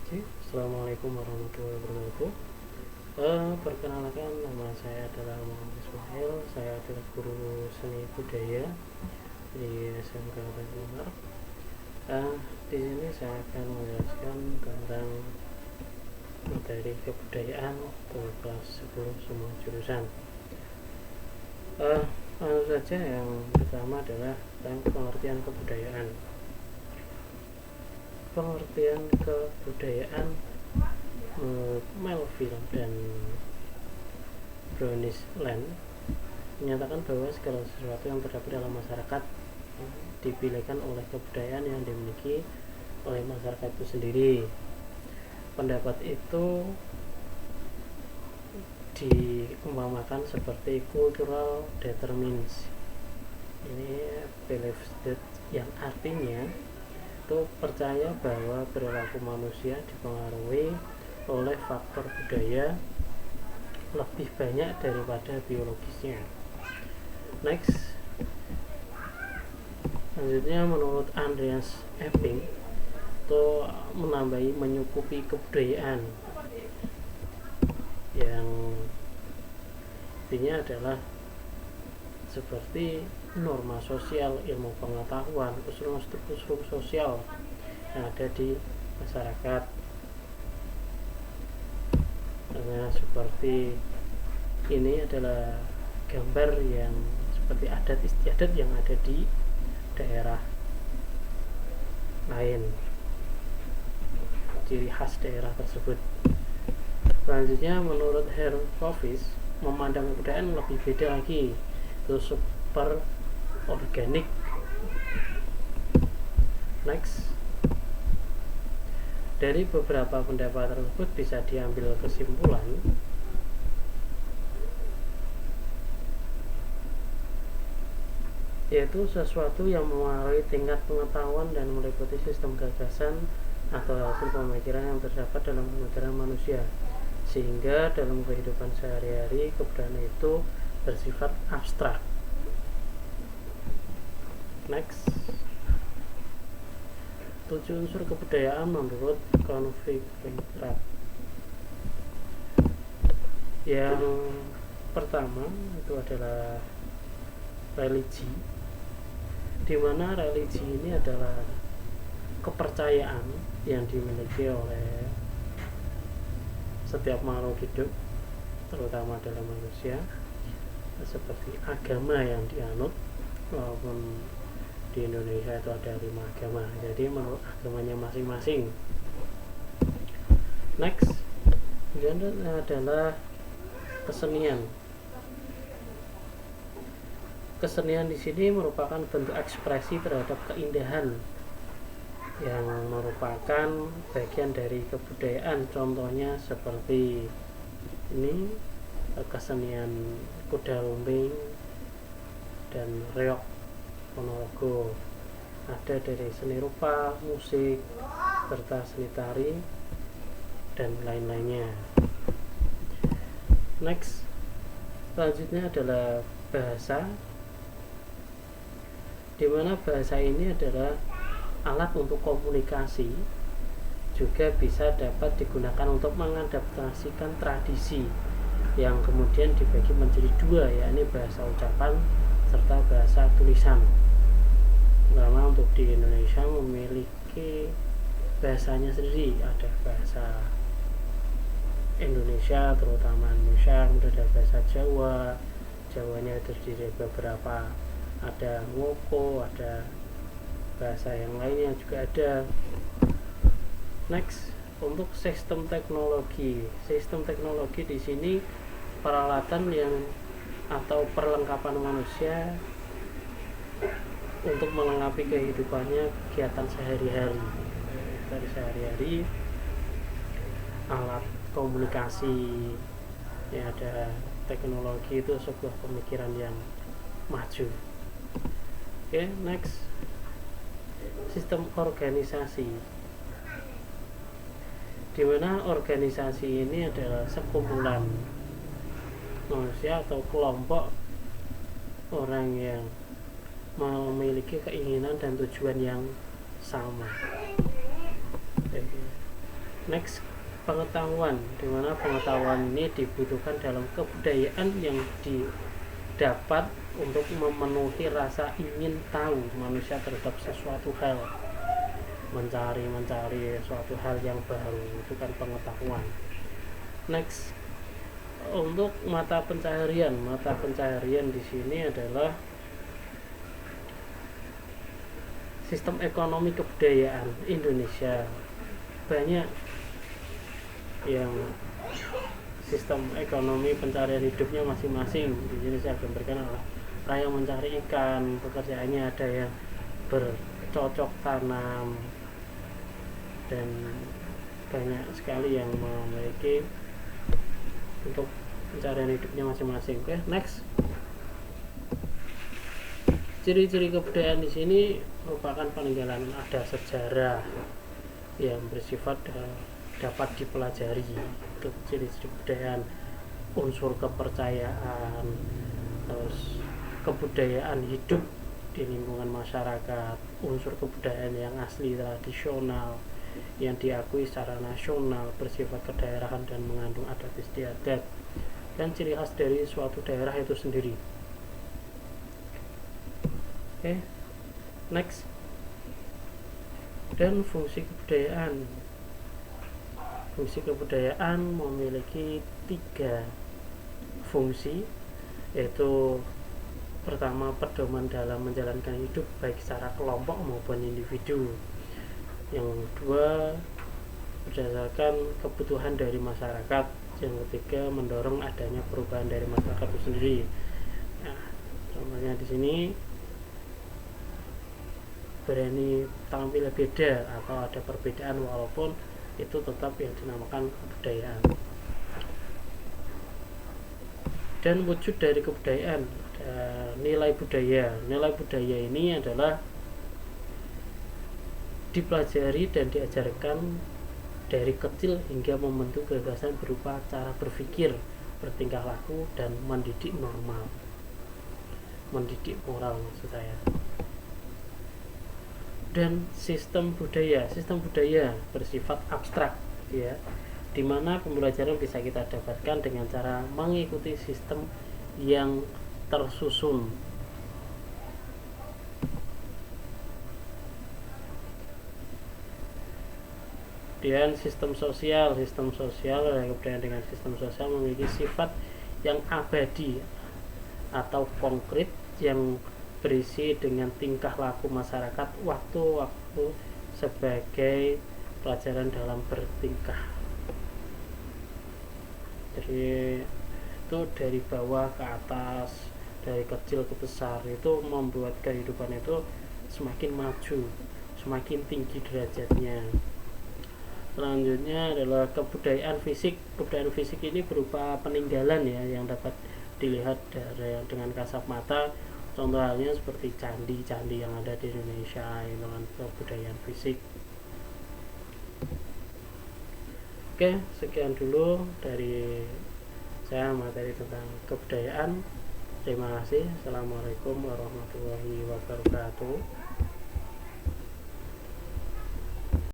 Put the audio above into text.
Oke, Assalamualaikum warahmatullahi wabarakatuh. Perkenalkan, nama saya adalah Muhammad Ismail. Saya adalah guru seni budaya di SMK Banyuwangi. Di sini saya akan menjelaskan tentang materi kebudayaan untuk kelas 10 semua jurusan. Langsung saja, yang pertama adalah tentang pengertian kebudayaan. Pengertian kebudayaan menurut Melville dan Bronislaw menyatakan bahwa segala sesuatu yang terdapat dalam masyarakat dipilihkan oleh kebudayaan yang dimiliki oleh masyarakat itu sendiri. Pendapat itu diumpamakan seperti cultural determinants. Ini belief that, yang artinya itu percaya bahwa perilaku manusia dipengaruhi oleh faktor budaya lebih banyak daripada biologisnya. Next, selanjutnya menurut Andreas Epping itu menambahi menyukupi kebudayaan yang intinya adalah seperti norma sosial, ilmu pengetahuan, usul-usul sosial yang ada di masyarakat. Karena seperti ini adalah gambar yang seperti adat istiadat yang ada di daerah lain, ciri khas daerah tersebut. Selanjutnya menurut Herkovic, memandang kebudayaan lebih beda lagi, itu super organik. Next, dari beberapa pendapat tersebut bisa diambil kesimpulan yaitu sesuatu yang mengaruhi tingkat pengetahuan dan meliputi sistem gagasan atau hasil pemikiran yang terdapat dalam pemikiran manusia, sehingga dalam kehidupan sehari-hari kebudayaan itu bersifat abstrak. Next, 7 unsur kebudayaan menurut Configliere. Yang pertama itu adalah religi, di mana religi ini adalah kepercayaan yang dimiliki oleh setiap makhluk hidup, terutama dalam manusia, seperti agama yang dianut. Walaupun di Indonesia itu ada 5 agama, jadi menurut agamanya masing-masing. Next, kemudian adalah kesenian. Kesenian di sini merupakan bentuk ekspresi terhadap keindahan yang merupakan bagian dari kebudayaan. Contohnya seperti ini, kesenian kuda lumping dan reog Ponorogo. Ada dari seni rupa, musik, serta seni tari dan lain-lainnya. Next, selanjutnya adalah bahasa, di mana bahasa ini adalah alat untuk komunikasi, juga bisa dapat digunakan untuk mengadaptasikan tradisi yang kemudian dibagi menjadi 2, yakni bahasa ucapan serta bahasa tulisan. Pertama, untuk di Indonesia memiliki bahasanya sendiri, ada bahasa Indonesia, terutama Indonesia, kemudian ada bahasa Jawa. Jawanya terdiri beberapa, ada Ngoko, ada bahasa yang lainnya juga ada. Next, untuk sistem teknologi. Sistem teknologi di sini peralatan yang atau perlengkapan manusia untuk melengkapi kehidupannya, kegiatan sehari-hari. Dari sehari-hari, alat komunikasi, ya, ada teknologi itu sebuah pemikiran yang maju. Oke, next, sistem organisasi, di mana organisasi ini adalah sekumpulan manusia atau kelompok orang yang memiliki keinginan dan tujuan yang sama. Next, pengetahuan, dimana pengetahuan ini dibutuhkan dalam kebudayaan yang didapat untuk memenuhi rasa ingin tahu manusia terhadap sesuatu hal, mencari suatu hal yang baru, itu kan pengetahuan. Next, untuk mata pencaharian di sini adalah sistem ekonomi kebudayaan Indonesia. Banyak yang sistem ekonomi pencarian hidupnya masing-masing. Di sini saya gambarkan adalah ada yang mencari ikan, pekerjaannya ada yang bercocok tanam, dan banyak sekali yang memiliki untuk pencarian hidupnya masing-masing. Oke, next. Ciri-ciri kebudayaan di sini merupakan peninggalan ada sejarah yang bersifat dapat dipelajari. Itu ciri-ciri kebudayaan, unsur kepercayaan, terus kebudayaan hidup di lingkungan masyarakat, unsur kebudayaan yang asli tradisional yang diakui secara nasional, bersifat kedaerahan dan mengandung adat istiadat dan ciri khas dari suatu daerah itu sendiri. Oke, next. Dan fungsi kebudayaan. Fungsi kebudayaan memiliki 3 fungsi, yaitu pertama, pedoman dalam menjalankan hidup baik secara kelompok maupun individu. Yang kedua, berdasarkan kebutuhan dari masyarakat. Yang ketiga, mendorong adanya perubahan dari masyarakat itu sendiri. Nah, contohnya di sini berani tampil beda atau ada perbedaan walaupun itu tetap yang dinamakan kebudayaan. Dan wujud dari kebudayaan, nilai budaya. Nilai budaya ini adalah dipelajari dan diajarkan dari kecil hingga membentuk gagasan berupa cara berpikir, bertingkah laku, dan mendidik moral maksud saya. Dan sistem budaya bersifat abstrak, ya, dimana pembelajaran bisa kita dapatkan dengan cara mengikuti sistem yang tersusun. Dan sistem sosial kebudayaan dengan sistem sosial memiliki sifat yang abadi atau konkret yang berisi dengan tingkah laku masyarakat waktu-waktu sebagai pelajaran dalam bertingkah. Jadi itu dari bawah ke atas, dari kecil ke besar, itu membuat kehidupan itu semakin maju, semakin tinggi derajatnya. Selanjutnya adalah kebudayaan fisik. Kebudayaan fisik ini berupa peninggalan, ya, yang dapat dilihat dengan kasat mata. Contoh halnya seperti candi-candi yang ada di Indonesia, itu kan kebudayaan fisik. Oke, sekian dulu dari saya materi tentang kebudayaan. Terima kasih. Assalamualaikum warahmatullahi wabarakatuh.